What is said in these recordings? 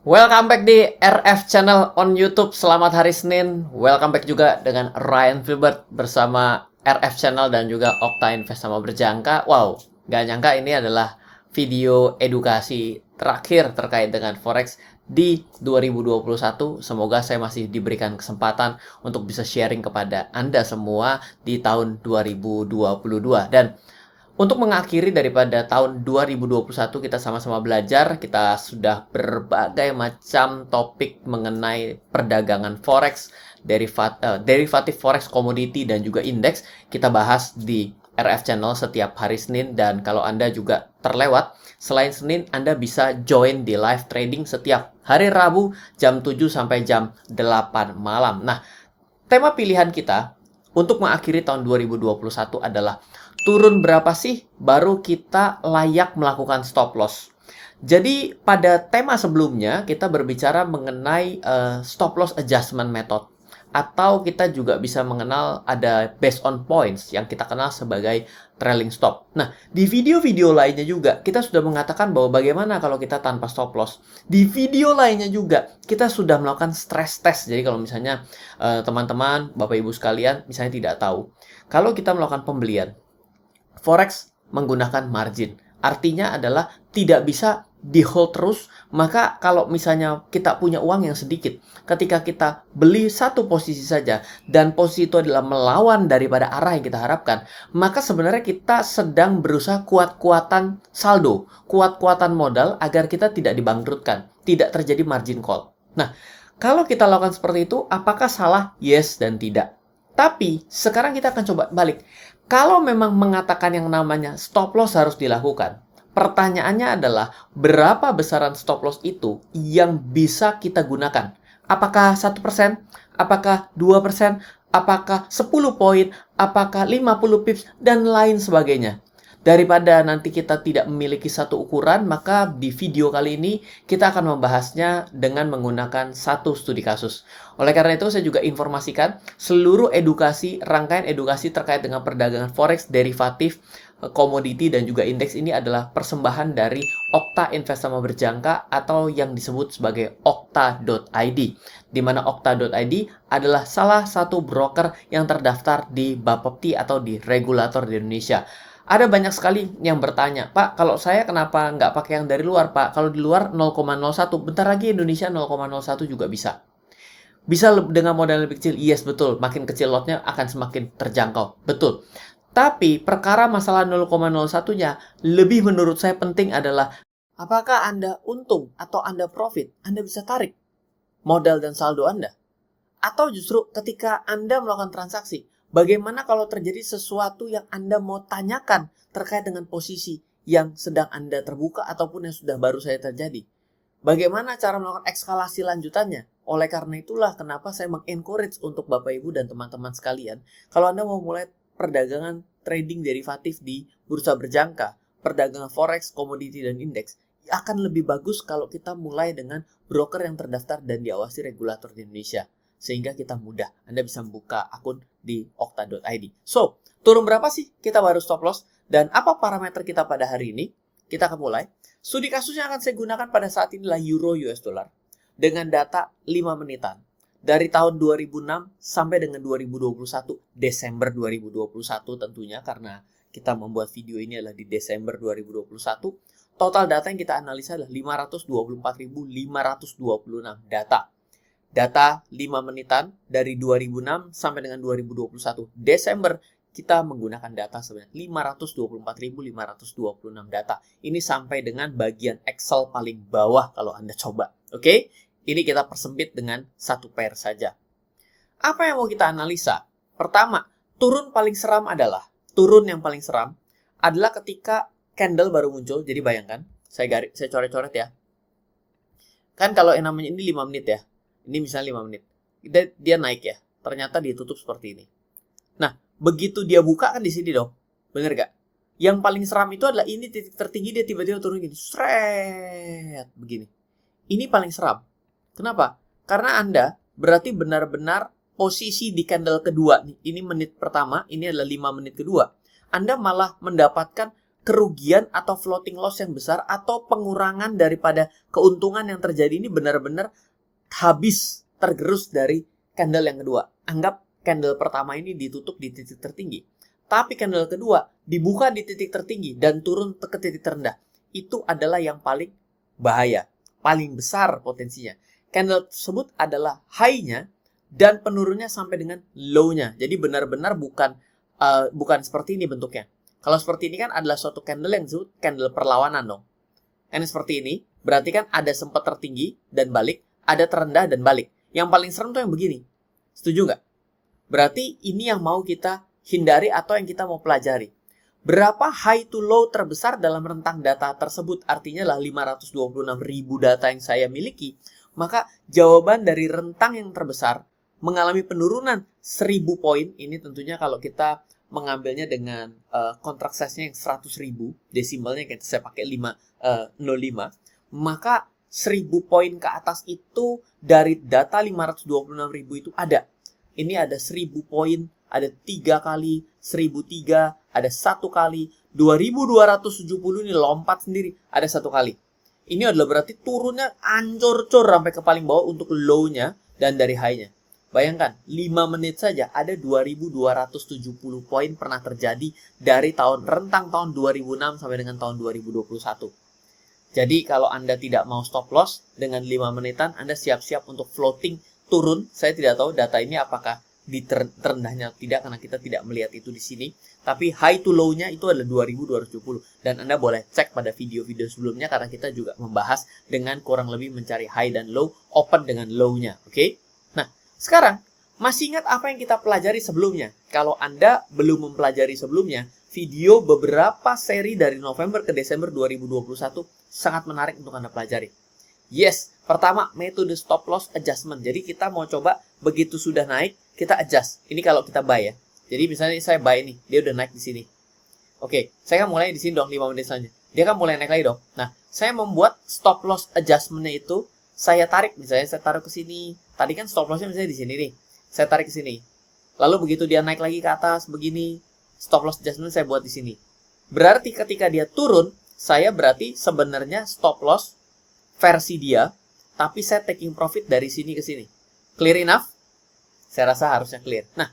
Welcome back di RF Channel on YouTube. Selamat hari Senin. Welcome back juga dengan Ryan Filbert bersama RF Channel dan juga Okta Invest sama Berjangka. Wow, gak nyangka ini adalah video edukasi terakhir terkait dengan Forex di 2021. Semoga saya masih diberikan kesempatan untuk bisa sharing kepada Anda semua di tahun 2022. Dan untuk mengakhiri daripada tahun 2021 kita sama-sama belajar, kita sudah berbagai macam topik mengenai perdagangan forex, derivatif forex, komoditi dan juga indeks kita bahas di RF Channel setiap hari Senin. Dan kalau Anda juga terlewat, selain Senin Anda bisa join di live trading setiap hari Rabu jam 7 sampai jam 8 malam. Nah, tema pilihan kita untuk mengakhiri tahun 2021 adalah turun berapa sih baru kita layak melakukan stop loss. Jadi pada tema sebelumnya kita berbicara mengenai stop loss adjustment method, atau kita juga bisa mengenal ada based on points yang kita kenal sebagai trailing stop. Nah, di video-video lainnya juga kita sudah mengatakan bahwa bagaimana kalau kita tanpa stop loss. Di video lainnya juga kita sudah melakukan stress test. Jadi kalau misalnya teman-teman, Bapak Ibu sekalian misalnya tidak tahu, kalau kita melakukan pembelian Forex menggunakan margin. Artinya adalah tidak bisa di hold terus, maka kalau misalnya kita punya uang yang sedikit, ketika kita beli satu posisi saja, dan posisi itu adalah melawan daripada arah yang kita harapkan, maka sebenarnya kita sedang berusaha kuat-kuatan saldo, kuat-kuatan modal agar kita tidak dibangkrutkan, tidak terjadi margin call. Nah, kalau kita lakukan seperti itu, apakah salah? Yes dan tidak. Tapi, sekarang kita akan coba balik. Kalau memang mengatakan yang namanya stop loss harus dilakukan, pertanyaannya adalah berapa besaran stop loss itu yang bisa kita gunakan? Apakah 1%? Apakah 2%? Apakah 10 poin? Apakah 50 pips? Dan lain sebagainya. Daripada nanti kita tidak memiliki satu ukuran, maka di video kali ini kita akan membahasnya dengan menggunakan satu studi kasus. Oleh karena itu, saya juga informasikan seluruh edukasi, rangkaian edukasi terkait dengan perdagangan forex, derivatif, komoditi, dan juga indeks ini adalah persembahan dari Okta Invest sama Berjangka atau yang disebut sebagai okta.id. Di mana okta.id adalah salah satu broker yang terdaftar di Bapepti atau di regulator di Indonesia. Ada banyak sekali yang bertanya, Pak, kalau saya kenapa nggak pakai yang dari luar, Pak? Kalau di luar 0,01, bentar lagi Indonesia 0,01 juga bisa. Bisa dengan modal lebih kecil, yes betul. Makin kecil lotnya akan semakin terjangkau, betul. Tapi perkara masalah 0,01-nya, lebih menurut saya penting adalah, apakah Anda untung atau Anda profit? Anda bisa tarik modal dan saldo Anda. Atau justru ketika Anda melakukan transaksi, bagaimana kalau terjadi sesuatu yang Anda mau tanyakan terkait dengan posisi yang sedang Anda terbuka ataupun yang sudah baru saja terjadi? Bagaimana cara melakukan eskalasi lanjutannya? Oleh karena itulah kenapa saya mengencourage untuk Bapak Ibu dan teman-teman sekalian, kalau Anda mau mulai perdagangan trading derivatif di bursa berjangka, perdagangan forex, komoditi, dan indeks, akan lebih bagus kalau kita mulai dengan broker yang terdaftar dan diawasi regulator di Indonesia. Sehingga kita mudah. Anda bisa membuka akun di okta.id. So, turun berapa sih kita baru stop loss? Dan apa parameter kita pada hari ini? Kita akan mulai. Studi kasus yang akan saya gunakan pada saat ini adalah Euro US Dollar. Dengan data 5 menitan. Dari tahun 2006 sampai dengan 2021. Desember 2021 tentunya. Karena kita membuat video ini adalah di Desember 2021. Total data yang kita analisa adalah 524.526 data. Data 5 menitan dari 2006 sampai dengan 2021 Desember, kita menggunakan data sebanyak 524.526 data. Ini sampai dengan bagian Excel paling bawah kalau Anda coba. Oke? Ini kita persempit dengan satu pair saja. Apa yang mau kita analisa? Pertama, turun yang paling seram adalah ketika candle baru muncul. Jadi bayangkan, saya coret-coret ya. Kan kalau yang namanya ini 5 menit ya. Ini misalnya 5 menit. Dia naik ya. Ternyata dia tutup seperti ini. Nah, begitu dia buka kan di sini dong. Bener gak? Yang paling seram itu adalah ini titik tertinggi, dia tiba-tiba turun gini. Sret. Begini. Ini paling seram. Kenapa? Karena Anda berarti benar-benar posisi di candle kedua. Ini menit pertama. Ini adalah 5 menit kedua. Anda malah mendapatkan kerugian atau floating loss yang besar atau pengurangan daripada keuntungan yang terjadi ini benar-benar habis tergerus dari candle yang kedua. Anggap candle pertama ini ditutup di titik tertinggi, tapi candle kedua dibuka di titik tertinggi dan turun ke titik terendah. Itu adalah yang paling bahaya, paling besar potensinya. Candle tersebut adalah high-nya dan penurunnya sampai dengan low-nya. Jadi benar-benar bukan seperti ini bentuknya. Kalau seperti ini kan adalah suatu candle yang disebut candle perlawanan dong. Ini seperti ini, berarti kan ada sempat tertinggi dan balik, ada terendah dan balik. Yang paling serem tuh yang begini. Setuju nggak? Berarti ini yang mau kita hindari atau yang kita mau pelajari. Berapa high to low terbesar dalam rentang data tersebut? Artinya lah 526.000 data yang saya miliki. Maka jawaban dari rentang yang terbesar mengalami penurunan 1000 poin. Ini tentunya kalau kita mengambilnya dengan kontrak size-nya yang 100.000, desimalnya saya pakai 505, maka 1000 poin ke atas itu dari data 526.000 itu ada. Ini ada 1000 poin, ada 3 kali, 1003, ada 1 kali, 2270 ini lompat sendiri, ada 1 kali. Ini adalah berarti turunnya ancur-cur sampai ke paling bawah untuk low-nya dan dari high-nya. Bayangkan, 5 menit saja ada 2270 poin pernah terjadi dari rentang tahun 2006 sampai dengan tahun 2021. Jadi kalau Anda tidak mau stop loss dengan 5 menitan, Anda siap-siap untuk floating turun. Saya tidak tahu data ini apakah di terendahnya tidak, karena kita tidak melihat itu di sini. Tapi high to low-nya itu adalah 2270. Dan Anda boleh cek pada video-video sebelumnya karena kita juga membahas dengan kurang lebih mencari high dan low, open dengan low-nya. Oke? Nah, sekarang masih ingat apa yang kita pelajari sebelumnya? Kalau Anda belum mempelajari sebelumnya, video beberapa seri dari November ke Desember 2021 sangat menarik untuk Anda pelajari. Yes, pertama metode stop loss adjustment. Jadi kita mau coba begitu sudah naik, kita adjust. Ini kalau kita buy ya. Jadi misalnya saya buy ini, dia udah naik di sini. Oke, saya kan mulai di sini dong 5 menit selanjutnya. Dia kan mulai naik lagi dong. Nah, saya membuat stop loss adjustment-nya itu saya tarik, misalnya saya taruh ke sini. Tadi kan stop loss-nya misalnya di sini nih. Saya tarik ke sini. Lalu begitu dia naik lagi ke atas begini, stop loss adjustment saya buat di sini. Berarti ketika dia turun, saya berarti sebenarnya stop loss versi dia, tapi saya taking profit dari sini ke sini. Clear enough? Saya rasa harusnya clear. Nah,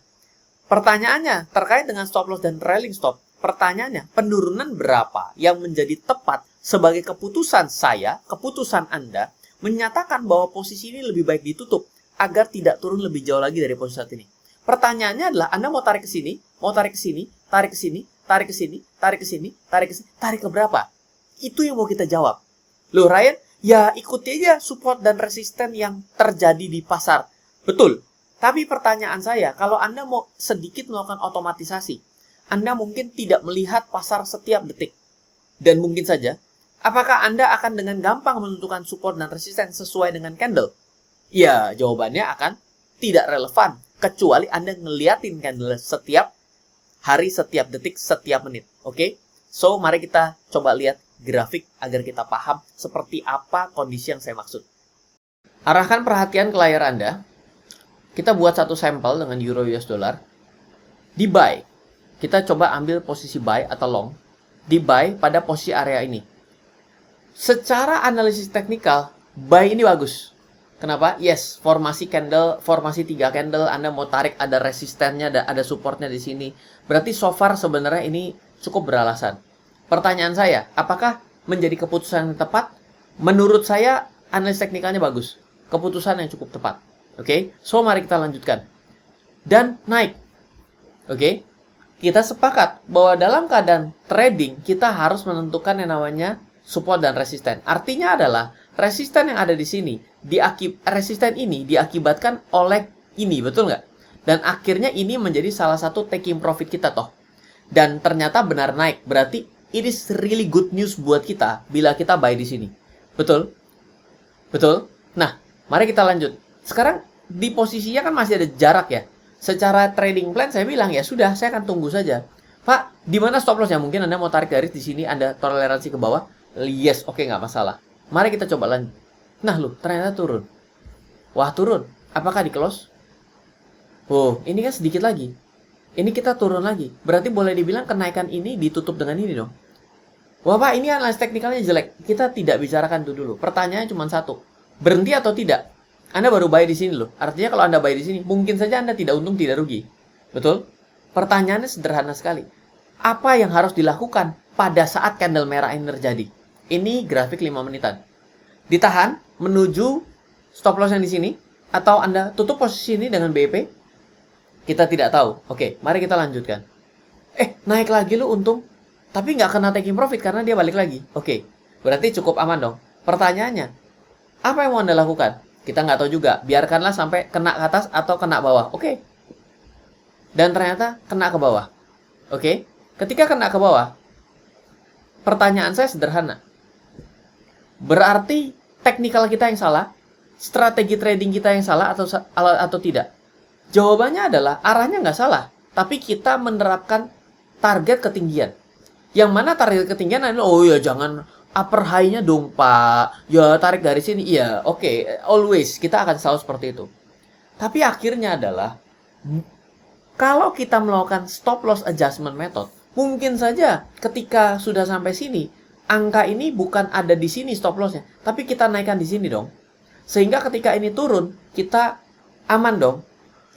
pertanyaannya terkait dengan stop loss dan trailing stop. Pertanyaannya, penurunan berapa yang menjadi tepat sebagai keputusan saya, keputusan Anda, menyatakan bahwa posisi ini lebih baik ditutup agar tidak turun lebih jauh lagi dari posisi saat ini. Pertanyaannya adalah Anda mau tarik ke sini, mau tarik ke sini, tarik ke sini, tarik ke sini, tarik ke sini, tarik ke sini, tarik ke berapa? Itu yang mau kita jawab. Loh Ryan, ya ikuti aja support dan resisten yang terjadi di pasar. Betul. Tapi pertanyaan saya, kalau Anda mau sedikit melakukan otomatisasi, Anda mungkin tidak melihat pasar setiap detik. Dan mungkin saja, apakah Anda akan dengan gampang menentukan support dan resisten sesuai dengan candle? Ya, jawabannya akan tidak relevan. Kecuali Anda ngeliatin candle setiap hari, setiap detik, setiap menit. Oke? So, mari kita coba lihat grafik agar kita paham seperti apa kondisi yang saya maksud. Arahkan perhatian ke layar Anda. Kita buat satu sampel dengan euro US dollar. Di buy, kita coba ambil posisi buy atau long. Di buy pada posisi area ini. Secara analisis teknikal, buy ini bagus. Kenapa? Yes, formasi candle, formasi 3 candle, Anda mau tarik ada resistennya, ada supportnya di sini. Berarti so far sebenarnya ini cukup beralasan. Pertanyaan saya, apakah menjadi keputusan yang tepat? Menurut saya, analisis teknikalnya bagus. Keputusan yang cukup tepat. Oke, so mari kita lanjutkan. Dan naik. Oke, kita sepakat bahwa dalam keadaan trading, kita harus menentukan yang namanya support dan resisten. Artinya adalah, resisten yang ada di sini, resisten ini diakibatkan oleh ini, betul nggak? Dan akhirnya ini menjadi salah satu taking profit kita toh. Dan ternyata benar naik, berarti it is really good news buat kita bila kita buy di sini. Betul? Betul? Nah, mari kita lanjut. Sekarang di posisinya kan masih ada jarak ya. Secara trading plan saya bilang ya sudah, saya akan tunggu saja. Pak, di mana stop loss-nya? Mungkin Anda mau tarik garis di sini, Anda toleransi ke bawah. Yes, oke, nggak masalah. Mari kita coba lanjut. Nah, loh, ternyata turun. Wah, turun. Apakah di close? Oh, ini kan sedikit lagi. Ini kita turun lagi. Berarti boleh dibilang kenaikan ini ditutup dengan ini dong. Wah Pak, ini analis teknikalnya jelek. Kita tidak bicarakan itu dulu. Pertanyaannya cuma satu. Berhenti atau tidak? Anda baru buy di sini loh. Artinya kalau Anda buy di sini, mungkin saja Anda tidak untung, tidak rugi. Betul? Pertanyaannya sederhana sekali. Apa yang harus dilakukan pada saat candle merah ini terjadi? Ini grafik 5 menitan. Ditahan menuju stop loss yang di sini, atau Anda tutup posisi ini dengan BEP? Kita tidak tahu. Oke, mari kita lanjutkan. Naik lagi lu untung. Tapi nggak kena taking profit karena dia balik lagi. Oke, berarti cukup aman dong. Pertanyaannya, apa yang mau Anda lakukan? Kita nggak tahu juga. Biarkanlah sampai kena ke atas atau kena bawah. Oke. Dan ternyata kena ke bawah. Oke. Ketika kena ke bawah, pertanyaan saya sederhana. Berarti teknikal kita yang salah? Strategi trading kita yang salah atau tidak? Jawabannya adalah arahnya nggak salah. Tapi kita menerapkan target ketinggian. Yang mana target ketinggian adalah, oh ya jangan upper high-nya dong Pak. Ya tarik dari sini. Iya, oke. Always. Kita akan selalu seperti itu. Tapi akhirnya adalah, kalau kita melakukan stop loss adjustment method, mungkin saja ketika sudah sampai sini, angka ini bukan ada di sini stop loss-nya. Tapi kita naikkan di sini dong. Sehingga ketika ini turun, kita aman dong.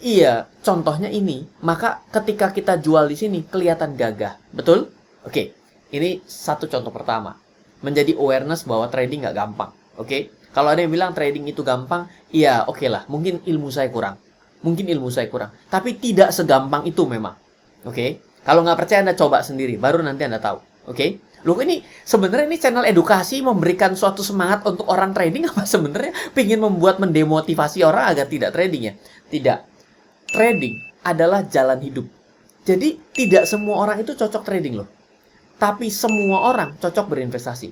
Iya, contohnya ini. Maka ketika kita jual di sini, kelihatan gagah. Betul? Oke, ini satu contoh pertama. Menjadi awareness bahwa trading nggak gampang. Oke, kalau ada yang bilang trading itu gampang, iya oke lah. Mungkin ilmu saya kurang. Tapi tidak segampang itu memang. Oke, kalau nggak percaya Anda coba sendiri, baru nanti Anda tahu. Oke, loh ini sebenarnya ini channel edukasi memberikan suatu semangat untuk orang trading apa sebenarnya pingin membuat mendemotivasi orang agar tidak trading ya? Tidak. Trading adalah jalan hidup. Jadi tidak semua orang itu cocok trading loh. Tapi semua orang cocok berinvestasi.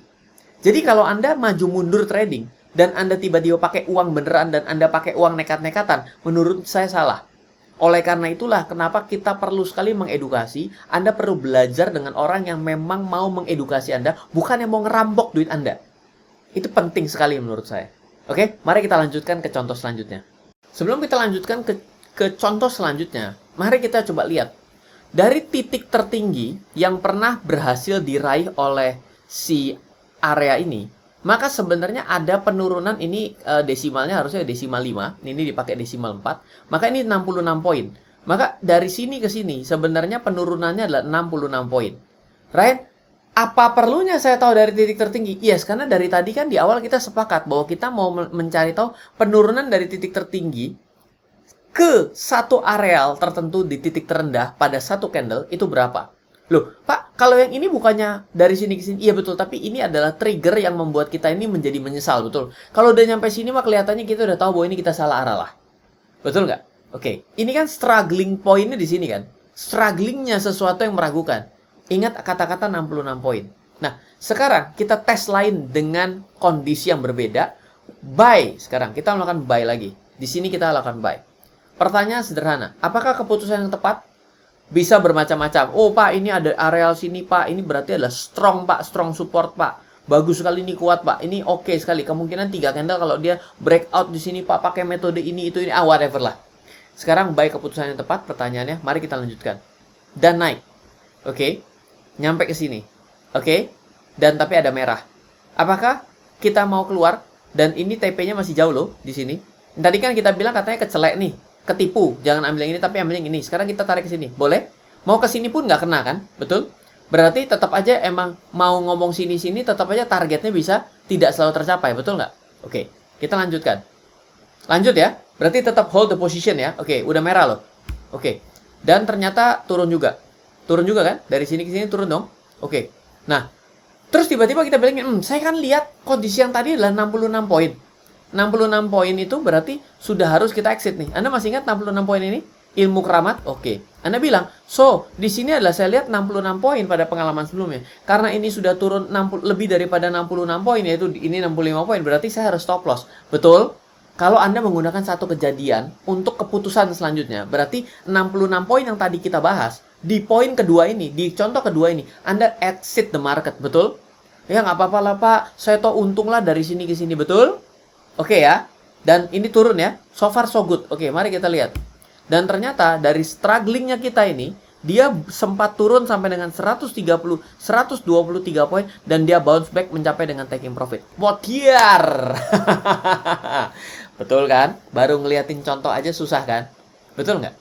Jadi kalau Anda maju mundur trading dan Anda tiba-tiba pakai uang beneran dan Anda pakai uang nekat-nekatan, menurut saya salah. Oleh karena itulah kenapa kita perlu sekali mengedukasi. Anda perlu belajar dengan orang yang memang mau mengedukasi Anda, bukan yang mau ngerampok duit Anda. Itu penting sekali menurut saya. Oke, mari kita lanjutkan ke contoh selanjutnya. Sebelum kita lanjutkan ke contoh selanjutnya, mari kita coba lihat. Dari titik tertinggi yang pernah berhasil diraih oleh si area ini, maka sebenarnya ada penurunan ini desimalnya harusnya desimal 5, ini dipakai desimal 4, maka ini 66 poin. Maka dari sini ke sini sebenarnya penurunannya adalah 66 poin. Right? Apa perlunya saya tahu dari titik tertinggi? Yes, karena dari tadi kan di awal kita sepakat bahwa kita mau mencari tahu penurunan dari titik tertinggi ke satu areal tertentu di titik terendah pada satu candle itu berapa? Loh, Pak, kalau yang ini bukannya dari sini ke sini? Iya betul, tapi ini adalah trigger yang membuat kita ini menjadi menyesal, betul. Kalau udah nyampe sini mah kelihatannya kita udah tahu bahwa ini kita salah arah lah. Betul nggak? Oke, ini kan struggling poinnya di sini kan. Strugglingnya sesuatu yang meragukan. Ingat kata-kata 66 poin. Nah, sekarang kita tes lain dengan kondisi yang berbeda. Buy, sekarang kita melakukan buy lagi. Di sini kita lakukan buy. Pertanyaan sederhana, apakah keputusan yang tepat? Bisa bermacam-macam. Oh Pak, ini ada areal sini Pak, ini berarti adalah strong Pak, strong support Pak. Bagus sekali ini, kuat Pak, ini oke sekali. Kemungkinan 3 candle kalau dia breakout di sini Pak, pakai metode ini, itu, ini, whatever lah. Sekarang baik keputusan yang tepat, pertanyaannya, mari kita lanjutkan. Dan naik. Oke, nyampe ke sini. Oke, dan tapi ada merah. Apakah kita mau keluar? Dan ini TP-nya masih jauh loh, di sini. Tadi kan kita bilang katanya kecelek nih. Ketipu, jangan ambil yang ini tapi ambil yang ini. Sekarang kita tarik ke sini, boleh? Mau ke sini pun nggak kena kan, betul? Berarti tetap aja emang mau ngomong sini-sini, tetap aja targetnya bisa tidak selalu tercapai, betul nggak? Oke, kita lanjutkan. Lanjut ya, berarti tetap hold the position ya. Oke, udah merah loh. Oke, dan ternyata turun juga kan? Dari sini ke sini turun dong. Oke, nah, terus tiba-tiba kita bilang, saya kan lihat kondisi yang tadi adalah 66 poin. 66 poin itu berarti sudah harus kita exit nih. Anda masih ingat 66 poin ini? Ilmu keramat? Oke. Anda bilang, di sini adalah saya lihat 66 poin pada pengalaman sebelumnya. Karena ini sudah turun lebih daripada 66 poin, yaitu ini 65 poin, berarti saya harus stop loss. Betul? Kalau Anda menggunakan satu kejadian untuk keputusan selanjutnya, berarti 66 poin yang tadi kita bahas, di poin kedua ini, di contoh kedua ini, Anda exit the market, betul? Ya nggak apa-apa lah Pak, saya tahu untung lah dari sini ke sini, betul? Oke ya, dan ini turun ya, so far so good. Oke, mari kita lihat. Dan ternyata dari strugglingnya kita ini, Dia sempat turun sampai dengan 123 poin dan dia bounce back mencapai dengan taking profit. Wadiar. Betul kan? Baru ngeliatin contoh aja susah kan? Betul nggak?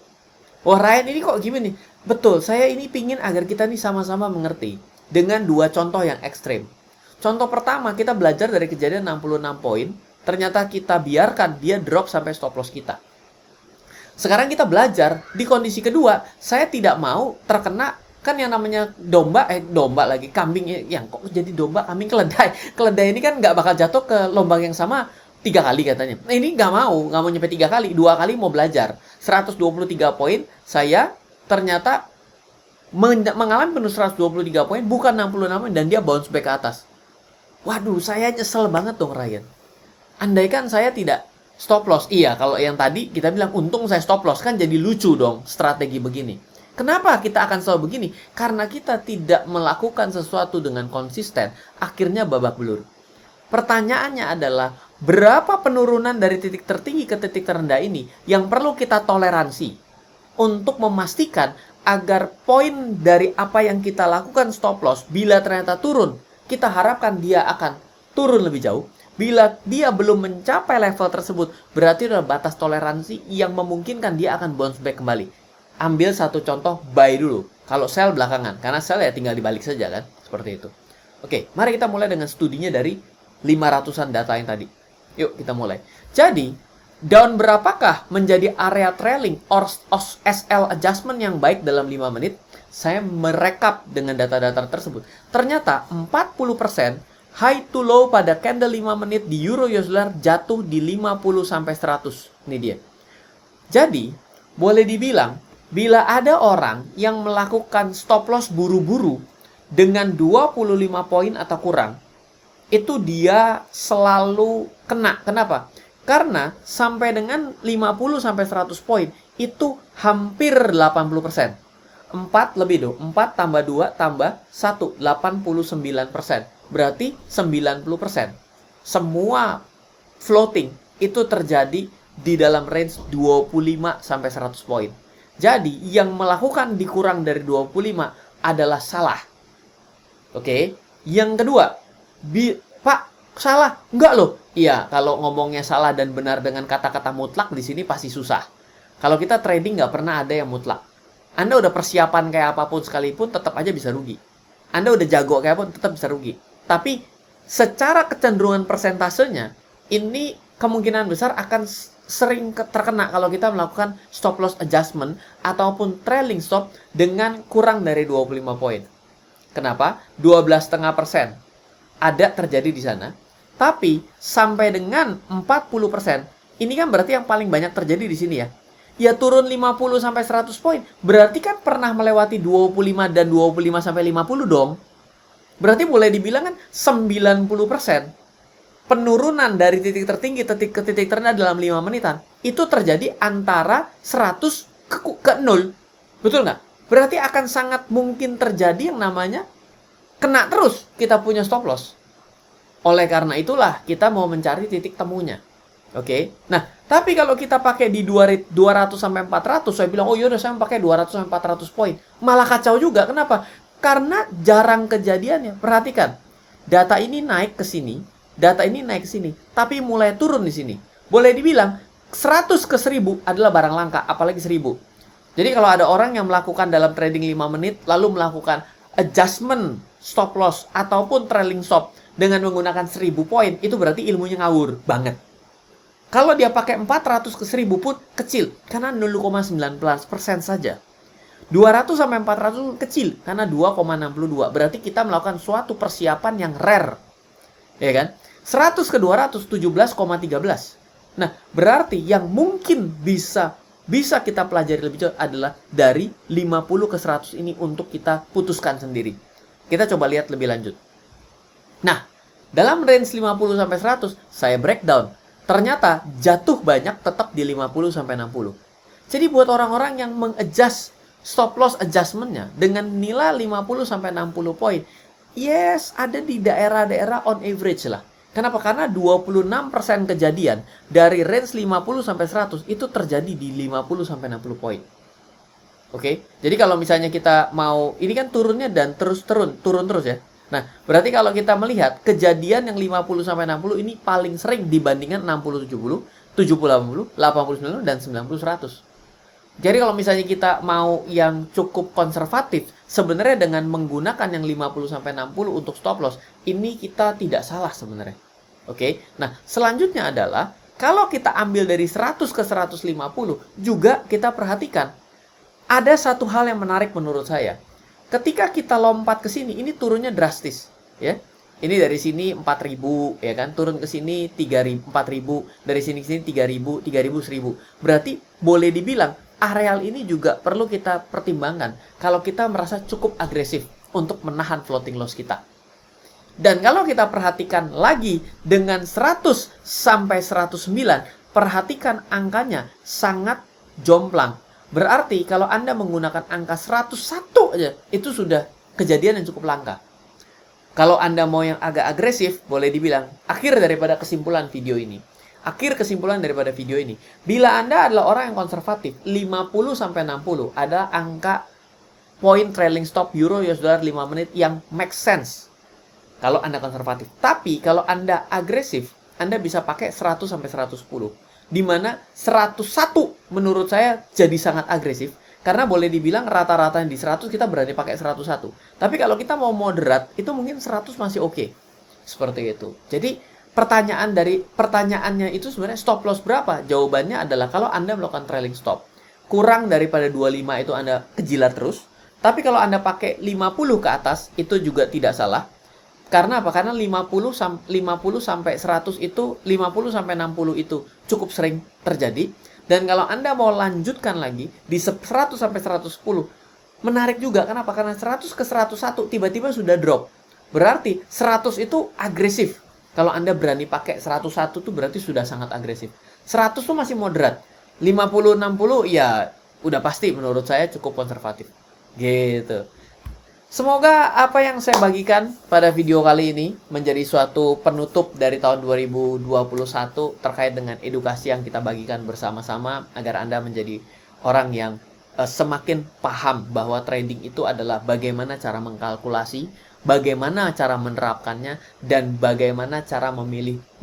Wah, Ryan ini kok gimana nih? Betul, saya ini pingin agar kita nih sama-sama mengerti dengan dua contoh yang ekstrim. Contoh pertama, kita belajar dari kejadian 66 poin, ternyata kita biarkan dia drop sampai stop loss kita. Sekarang kita belajar di kondisi kedua, saya tidak mau terkena kan yang namanya domba lagi, kambing yang kok jadi domba, kambing, keledai. Keledai ini kan nggak bakal jatuh ke lubang yang sama 3 kali katanya. Nah, ini nggak mau nyampe 3 kali, 2 kali mau belajar. 123 poin, saya ternyata mengalami penuh 123 poin, bukan 66 poin, dan dia bounce back ke atas. Waduh, saya nyesel banget dong Ryan. Andaikan saya tidak stop loss. Iya, kalau yang tadi kita bilang untung saya stop loss, kan jadi lucu dong strategi begini. Kenapa kita akan selalu begini? Karena kita tidak melakukan sesuatu dengan konsisten, akhirnya babak belur. Pertanyaannya adalah, berapa penurunan dari titik tertinggi ke titik terendah ini yang perlu kita toleransi untuk memastikan agar poin dari apa yang kita lakukan stop loss, bila ternyata turun, kita harapkan dia akan turun lebih jauh. Bila dia belum mencapai level tersebut, berarti adalah batas toleransi yang memungkinkan dia akan bounce back kembali. Ambil satu contoh, buy dulu. Kalau sell belakangan, karena sell ya tinggal dibalik saja kan, seperti itu. Oke, mari kita mulai dengan studinya dari 500-an data yang tadi. Yuk kita mulai. Jadi, down berapakah menjadi area trailing or SL adjustment yang baik dalam 5 menit? Saya merekap dengan data-data tersebut. Ternyata 40% high to low pada candle 5 menit di Euro US Dollar jatuh di 50 sampai 100. Ini dia. Jadi, boleh dibilang bila ada orang yang melakukan stop loss buru-buru dengan 25 poin atau kurang, itu dia selalu kena. Kenapa? Karena sampai dengan 50 sampai 100 poin itu hampir 80%. 4 lebih dong. 4 tambah 2 tambah 1, 89%. Berarti 90%. Semua floating itu terjadi di dalam range 25 sampai 100 poin. Jadi, yang melakukan dikurang dari 25 adalah salah. Oke. Yang kedua, Pak, salah. Enggak loh. Iya, kalau ngomongnya salah dan benar dengan kata-kata mutlak di sini pasti susah. Kalau kita trading nggak pernah ada yang mutlak. Anda udah persiapan kayak apapun sekalipun tetap aja bisa rugi. Anda udah jago kayak apapun tetap bisa rugi. Tapi secara kecenderungan persentasenya, ini kemungkinan besar akan sering terkena kalau kita melakukan stop loss adjustment ataupun trailing stop dengan kurang dari 25 poin. Kenapa? 12,5% ada terjadi di sana. Tapi sampai dengan 40%, ini kan berarti yang paling banyak terjadi di sini ya. Ya turun 50 sampai 100 poin. Berarti kan pernah melewati 25 dan 25 sampai 50 dong. Berarti boleh dibilang kan 90% penurunan dari titik tertinggi ke titik terendah dalam 5 menitan itu terjadi antara 100 ke 0. Betul nggak? Berarti akan sangat mungkin terjadi yang namanya kena terus kita punya stop loss. Oleh karena itulah kita mau mencari titik temunya. Oke. Nah, tapi kalau kita pakai di 200 sampai 400, saya bilang, "Oh yaudah saya pakai 200 sampai 400 poin." Malah kacau juga. Kenapa? Karena jarang kejadiannya. Perhatikan. Data ini naik ke sini, data ini naik ke sini, tapi mulai turun di sini. Boleh dibilang 100 ke 1000 adalah barang langka, apalagi 1000. Jadi kalau ada orang yang melakukan dalam trading 5 menit lalu melakukan adjustment stop loss ataupun trailing stop dengan menggunakan 1000 poin, itu berarti ilmunya ngawur banget. Kalau dia pakai 400 ke 1000 pun kecil, karena 0,19% saja. 200 sampai 400 kecil, karena 2,62. Berarti kita melakukan suatu persiapan yang rare. Ya kan? 100 ke 200, 17,13. Nah, berarti yang mungkin bisa kita pelajari lebih jauh adalah dari 50 ke 100 ini untuk kita putuskan sendiri. Kita coba lihat lebih lanjut. Nah, dalam range 50 sampai 100, saya breakdown. Ternyata jatuh banyak tetap di 50 sampai 60. Jadi buat orang-orang yang mengadjust stop loss adjustment-nya dengan nilai 50 sampai 60 poin, yes, ada di daerah-daerah on average lah. Kenapa? Karena 26% kejadian dari range 50 sampai 100 itu terjadi di 50 sampai 60 poin. Oke. Jadi kalau misalnya kita mau, ini kan turunnya dan terus turun terus ya. Nah, berarti kalau kita melihat kejadian yang 50 sampai 60 ini paling sering dibandingkan 60 70, 70 80, 80 90 dan 90 100. Jadi kalau misalnya kita mau yang cukup konservatif, sebenarnya dengan menggunakan yang 50 sampai 60 untuk stop loss, ini kita tidak salah sebenarnya. Oke. Nah, selanjutnya adalah kalau kita ambil dari 100 ke 150, juga kita perhatikan ada satu hal yang menarik menurut saya. Ketika kita lompat ke sini, ini turunnya drastis, ya. Ini dari sini 4.000, ya kan? Turun ke sini 3.000, 4.000, dari sini ke sini 3.000, 3.000, 1.000. Berarti boleh dibilang areal ini juga perlu kita pertimbangkan kalau kita merasa cukup agresif untuk menahan floating loss kita. Dan kalau kita perhatikan lagi dengan 100 sampai 109, perhatikan angkanya sangat jomplang. Berarti kalau Anda menggunakan angka 101 aja, itu sudah kejadian yang cukup langka. Kalau Anda mau yang agak agresif, boleh dibilang akhir daripada kesimpulan video ini. Akhir kesimpulan daripada video ini. Bila Anda adalah orang yang konservatif, 50 sampai 60 ada angka point trailing stop euro US dollar 5 menit yang make sense. Kalau Anda konservatif. Tapi kalau Anda agresif, Anda bisa pakai 100 sampai 110. Di mana 101 menurut saya jadi sangat agresif. Karena boleh dibilang rata-rata di 100 kita berani pakai 101. Tapi kalau kita mau moderat, itu mungkin 100 masih oke. Seperti itu. Jadi pertanyaannya itu sebenarnya stop loss berapa? Jawabannya adalah kalau Anda melakukan trailing stop. Kurang daripada 25 itu Anda kejilat terus. Tapi kalau Anda pakai 50 ke atas, itu juga tidak salah. Karena apa? Karena 50 sampai 100 itu, 50 sampai 60 itu cukup sering terjadi. Dan kalau Anda mau lanjutkan lagi di 100 sampai 110, menarik juga. Kenapa? Karena 100 ke 101 tiba-tiba sudah drop. Berarti 100 itu agresif. Kalau Anda berani pakai 101 itu berarti sudah sangat agresif. 100 itu masih moderat. 50 60 ya udah pasti menurut saya cukup konservatif. Gitu. Semoga apa yang saya bagikan pada video kali ini menjadi suatu penutup dari tahun 2021 terkait dengan edukasi yang kita bagikan bersama-sama agar Anda menjadi orang yang semakin paham bahwa trading itu adalah bagaimana cara mengkalkulasi, bagaimana cara menerapkannya, dan bagaimana cara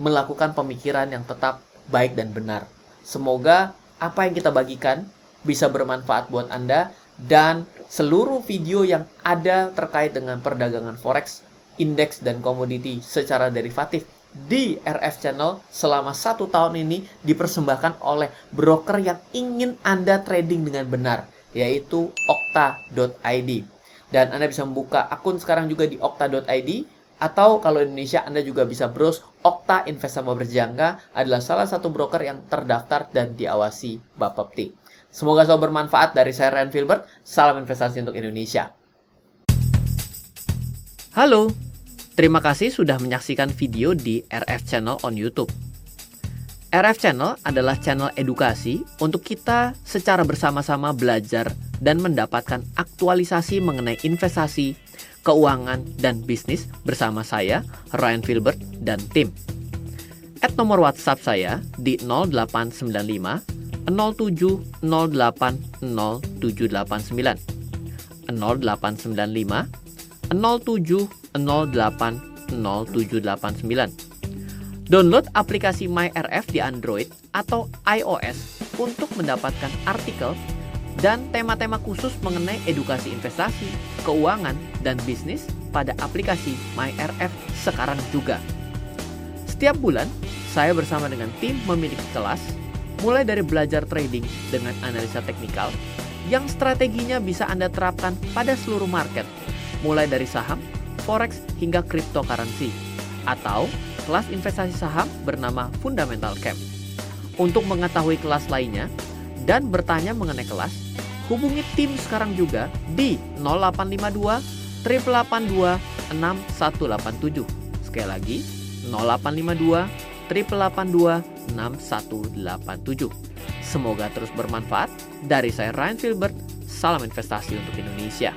melakukan pemikiran yang tetap baik dan benar. Semoga apa yang kita bagikan bisa bermanfaat buat Anda. Dan seluruh video yang ada terkait dengan perdagangan forex, indeks, dan komoditi secara derivatif di RF Channel selama 1 tahun ini dipersembahkan oleh broker yang ingin Anda trading dengan benar, yaitu okta.id. Dan Anda bisa membuka akun sekarang juga di okta.id, atau kalau Indonesia Anda juga bisa browse. Okta Invest Sama Berjangka adalah salah satu broker yang terdaftar dan diawasi Bapepti. Semoga selalu bermanfaat. Dari saya Ryan Filbert, salam investasi untuk Indonesia. Halo, terima kasih sudah menyaksikan video di RF Channel on YouTube. RF Channel adalah channel edukasi untuk kita secara bersama-sama belajar dan mendapatkan aktualisasi mengenai investasi, keuangan, dan bisnis bersama saya, Ryan Filbert, dan tim. Add nomor WhatsApp saya di 0895 07 08 0789 0895 07 08 0789. Download aplikasi MyRF di Android atau iOS untuk mendapatkan artikel dan tema-tema khusus mengenai edukasi investasi, keuangan, dan bisnis pada aplikasi MyRF sekarang juga. Setiap bulan, saya bersama dengan tim memiliki kelas mulai dari belajar trading dengan analisa teknikal yang strateginya bisa Anda terapkan pada seluruh market, mulai dari saham, forex, hingga cryptocurrency, atau kelas investasi saham bernama Fundamental Camp. Untuk mengetahui kelas lainnya dan bertanya mengenai kelas, hubungi tim sekarang juga di 0852 882 6187. Sekali lagi, 0852 882 6187. Semoga terus bermanfaat. Dari saya Ryan Filbert, salam investasi untuk Indonesia.